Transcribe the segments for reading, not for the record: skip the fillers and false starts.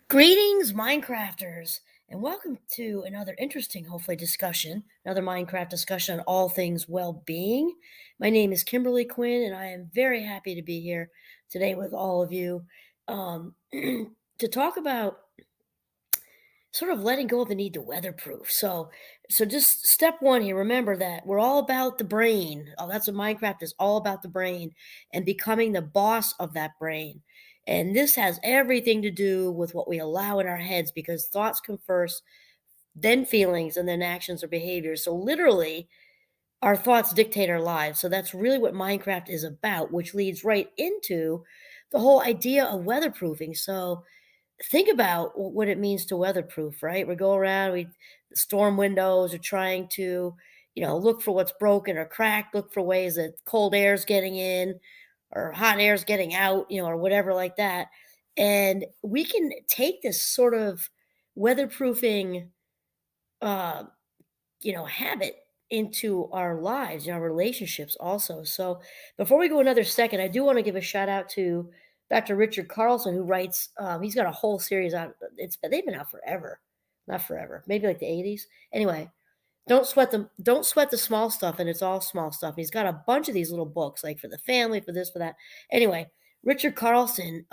Greetings, Minecrafters, and welcome to another interesting, hopefully, discussion, another Minecraft discussion on all things well being. My name is Kimberly Quinn, and I am very happy to be here today with all of you to talk about sort of letting go of the need to weatherproof. So just step one here. Remember that we're all about the brain. Oh, that's what Minecraft is all about, the brain and becoming the boss of that brain. And this has everything to do with what we allow in our heads because thoughts come first, then feelings, and then actions or behaviors. So literally, our thoughts dictate our lives. So that's really what Minecraft is about, which leads right into the whole idea of weatherproofing. So think about what it means to weatherproof, right? We go around, we storm windows, are trying to, look for what's broken or cracked, look for ways that cold air's getting in or hot air's getting out, or whatever like that. And we can take this sort of weatherproofing uh, habit into our lives, our relationships also. So before we go another second, I do want to give a shout out to Dr. Richard Carlson, who writes, he's got a whole series out. They've been out forever, not forever, maybe like the 80s. Anyway, don't sweat the small stuff, and it's all small stuff. He's got a bunch of these little books, like for the family, for this, for that. Anyway, Richard Carlson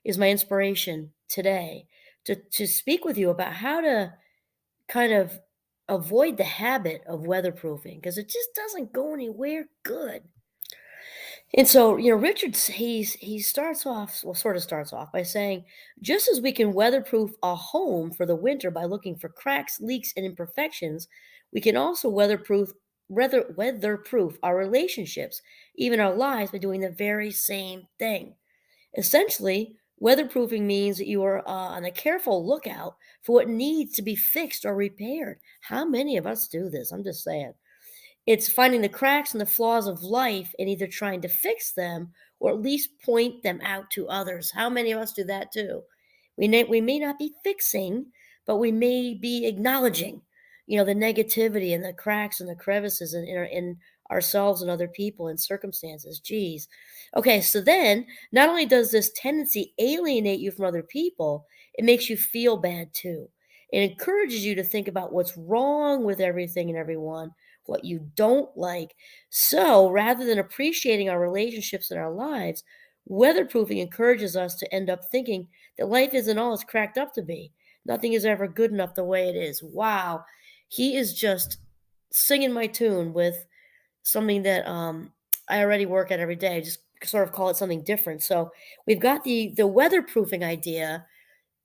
is my inspiration today to speak with you about how to kind of avoid the habit of weatherproofing because it just doesn't go anywhere good. And so, Richard he starts off, well, sort of starts off by saying, just as we can weatherproof a home for the winter by looking for cracks, leaks, and imperfections, we can also weatherproof our relationships, even our lives, by doing the very same thing. Essentially, weatherproofing means that you are on a careful lookout for what needs to be fixed or repaired. How many of us do this? I'm just saying. It's finding the cracks and the flaws of life and either trying to fix them or at least point them out to others. How many of us do that too? We may not be fixing, but we may be acknowledging, the negativity and the cracks and the crevices in ourselves and other people and circumstances. Geez. Okay, so then not only does this tendency alienate you from other people, it makes you feel bad too. It encourages you to think about what's wrong with everything and everyone, what you don't like. So rather than appreciating our relationships and our lives, weatherproofing encourages us to end up thinking that life isn't all it's cracked up to be. Nothing is ever good enough the way it is. Wow. He is just singing my tune with something that I already work at every day. Just sort of call it something different. So we've got the weatherproofing idea,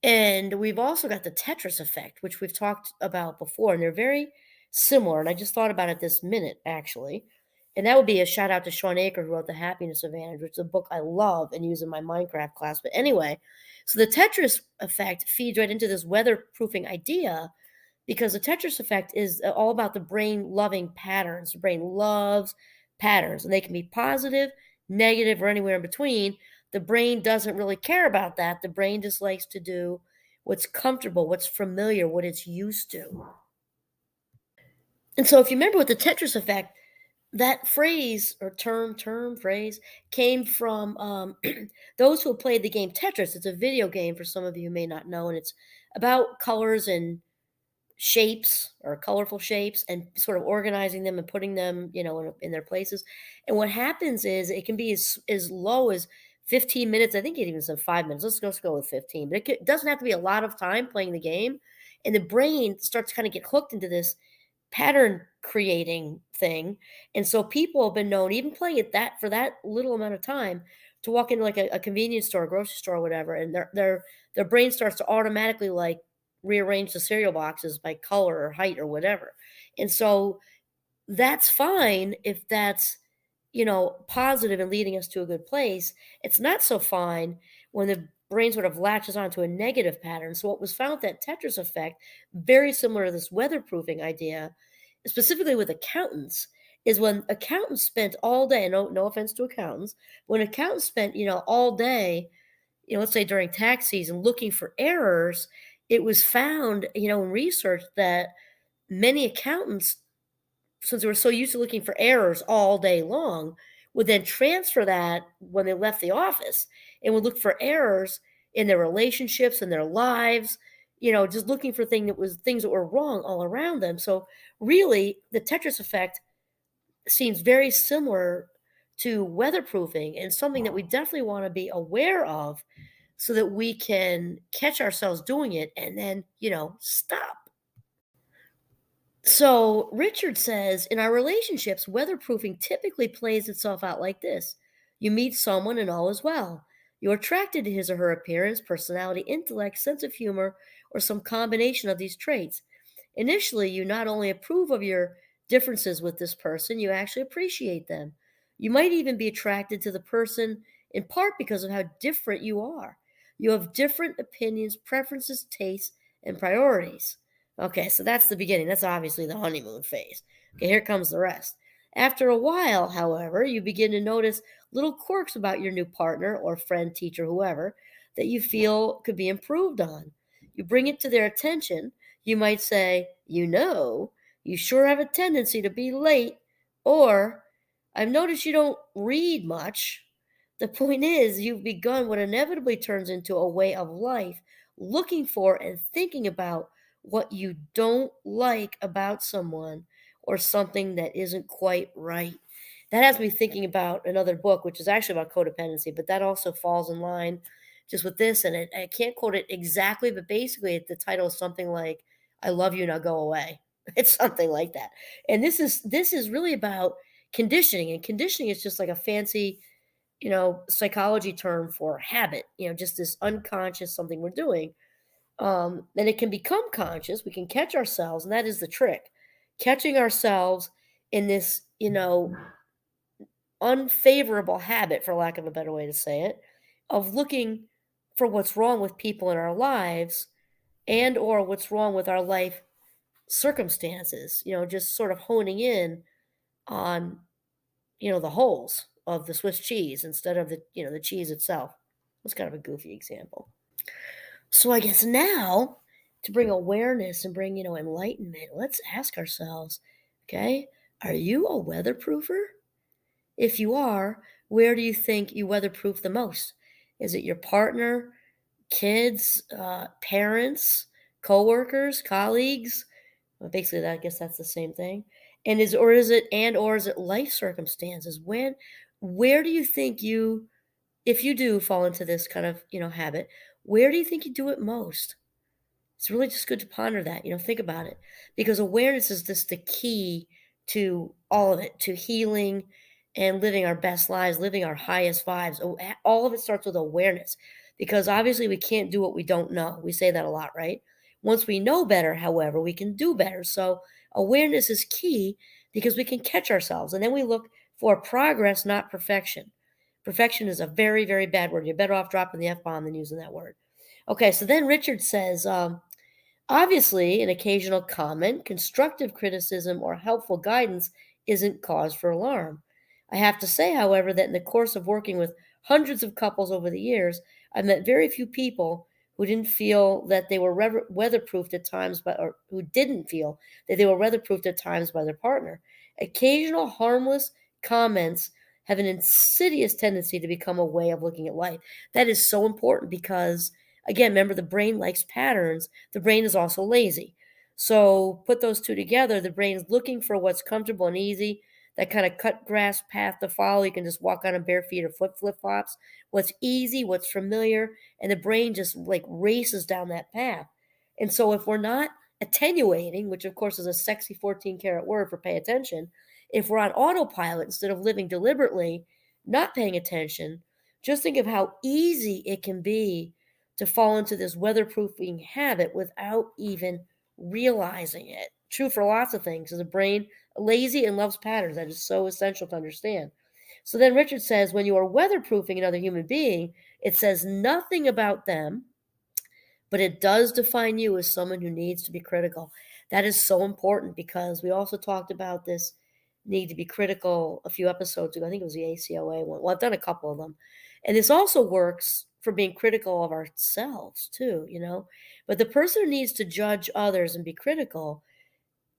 and we've also got the Tetris effect, which we've talked about before, and they're very similar. And I just thought about it this minute, actually. And that would be a shout out to Sean Aker, who wrote The Happiness Advantage, which is a book I love and use in my Minecraft class. But anyway, so the Tetris effect feeds right into this weatherproofing idea because the Tetris effect is all about the brain loving patterns. The brain loves patterns, and they can be positive, negative, or anywhere in between. The brain doesn't really care about that. The brain just likes to do what's comfortable, what's familiar, what it's used to. And so, if you remember with the Tetris effect, that phrase or phrase came from those who played the game Tetris. It's a video game for some of you who may not know, and it's about colors and shapes or colorful shapes and sort of organizing them and putting them, in their places. And what happens is it can be as low as 15 minutes. I think it even said 5 minutes. Let's go with 15. But it doesn't have to be a lot of time playing the game. And the brain starts to kind of get hooked into this pattern creating thing. And so people have been known, even playing it that for that little amount of time, to walk into like a convenience store, grocery store, or whatever, and their brain starts to automatically like rearrange the cereal boxes by color or height or whatever. And so that's fine if that's, positive and leading us to a good place. It's not so fine when the brain sort of latches onto a negative pattern. So what was found with that Tetris effect, very similar to this weatherproofing idea, specifically with accountants, is when accountants spent all day, no offense to accountants, when accountants spent, all day, let's say during tax season, looking for errors, it was found, in research that many accountants, since they were so used to looking for errors all day long, would then transfer that when they left the office and would look for errors in their relationships, in their lives, just looking for things that were wrong all around them. So really, the Tetris effect seems very similar to weatherproofing and something that we definitely want to be aware of so that we can catch ourselves doing it and then, stop. So Richard says in our relationships, weatherproofing typically plays itself out like this. You meet someone and all is well. You're attracted to his or her appearance, personality, intellect, sense of humor, or some combination of these traits. Initially, you not only approve of your differences with this person, you actually appreciate them. You might even be attracted to the person in part because of how different you are. You have different opinions, preferences, tastes, and priorities. Okay, so that's the beginning. That's obviously the honeymoon phase. Okay, here comes the rest. After a while, however, you begin to notice little quirks about your new partner or friend, teacher, whoever, that you feel could be improved on. You bring it to their attention. You might say, you sure have a tendency to be late, or I've noticed you don't read much. The point is, you've begun what inevitably turns into a way of life, looking for and thinking about what you don't like about someone or something that isn't quite right. That has me thinking about another book, which is actually about codependency, but that also falls in line just with this. And I can't quote it exactly, but basically, the title is something like "I love you, now go away." It's something like that. And this is really about conditioning, and conditioning is just like a fancy, psychology term for habit. Just this unconscious something we're doing, and it can become conscious. We can catch ourselves, and that is the trick. Catching ourselves in this, unfavorable habit, for lack of a better way to say it, of looking for what's wrong with people in our lives and or what's wrong with our life circumstances, just sort of honing in on, the holes of the Swiss cheese instead of the cheese itself. That's kind of a goofy example. So I guess now to bring awareness and bring, enlightenment, let's ask ourselves, okay, are you a weatherproofer? If you are, where do you think you weatherproof the most? Is it your partner, kids, parents, coworkers, colleagues? Well, basically, I guess that's the same thing. And is it life circumstances? Where do you think if you do fall into this kind of habit, where do you think you do it most? It's really just good to ponder that, think about it. Because awareness is just the key to all of it, to healing and living our best lives, living our highest vibes. All of it starts with awareness. Because obviously we can't do what we don't know. We say that a lot, right? Once we know better, however, we can do better. So awareness is key because we can catch ourselves. And then we look for progress, not perfection. Perfection is a very, very bad word. You're better off dropping the F bomb than using that word. Okay, so then Richard says, obviously, an occasional comment, constructive criticism, or helpful guidance isn't cause for alarm. I have to say, however, that in the course of working with hundreds of couples over the years, I've met very few people who didn't feel that they were weatherproofed at times, or who didn't feel that they were weatherproofed at times by their partner. Occasional harmless comments have an insidious tendency to become a way of looking at life. That is so important because, again, remember the brain likes patterns. The brain is also lazy. So put those two together. The brain is looking for what's comfortable and easy, that kind of cut grass path to follow. You can just walk on a bare feet or flip flops. What's easy, what's familiar, and the brain just like races down that path. And so if we're not attenuating, which of course is a sexy 14-carat word for pay attention, if we're on autopilot instead of living deliberately, not paying attention, just think of how easy it can be to fall into this weatherproofing habit without even realizing it. True for lots of things. Is the brain lazy and loves patterns? That is so essential to understand. So then Richard says, when you are weatherproofing another human being, it says nothing about them, but it does define you as someone who needs to be critical. That is so important because we also talked about this need to be critical a few episodes ago. I think it was the ACOA one. Well, I've done a couple of them. And this also works for being critical of ourselves too, But the person who needs to judge others and be critical,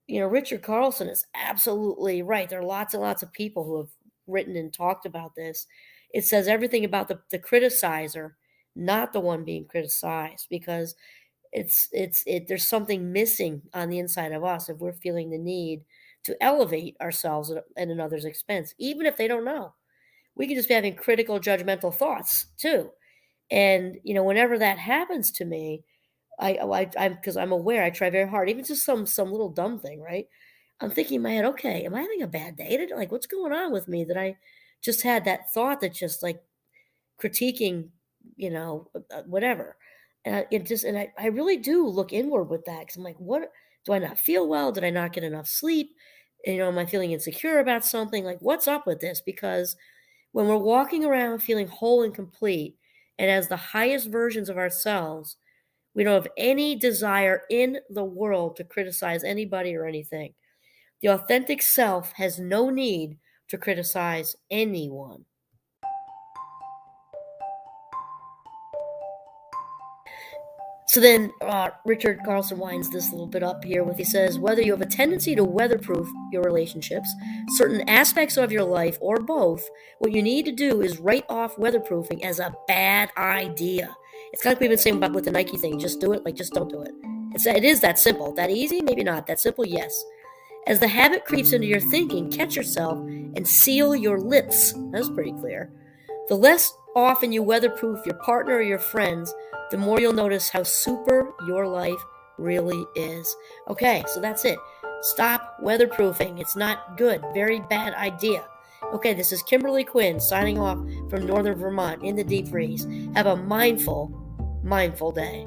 Richard Carlson is absolutely right. There are lots and lots of people who have written and talked about this. It says everything about the criticizer not the one being criticized, because there's something missing on the inside of us if we're feeling the need to elevate ourselves at another's expense, even if they don't know. We could just be having critical, judgmental thoughts too. And whenever that happens to me, I'm because I'm aware, I try very hard, even just some little dumb thing, right? I'm thinking in my head, okay, am I having a bad day today? Like, what's going on with me that I just had that thought that just like critiquing, whatever. And I really do look inward with that, because I'm like, what do I not feel well? Did I not get enough sleep? Am I feeling insecure about something? Like, what's up with this? Because when we're walking around feeling whole and complete and as the highest versions of ourselves, we don't have any desire in the world to criticize anybody or anything. The authentic self has no need to criticize anyone. So then Richard Carlson winds this a little bit up here with, he says, whether you have a tendency to weatherproof your relationships, certain aspects of your life, or both, what you need to do is write off weatherproofing as a bad idea. It's kind of like we've been saying about with the Nike thing. Just do it, like just don't do it. It is that simple. That easy? Maybe not. That simple? Yes. As the habit creeps into your thinking, catch yourself and seal your lips. That's pretty clear. The less often you weatherproof your partner or your friends, the more you'll notice how super your life really is. Okay, so that's it. Stop weatherproofing. It's not good. Very bad idea. Okay, this is Kimberly Quinn signing off from Northern Vermont in the deep freeze. Have a mindful day.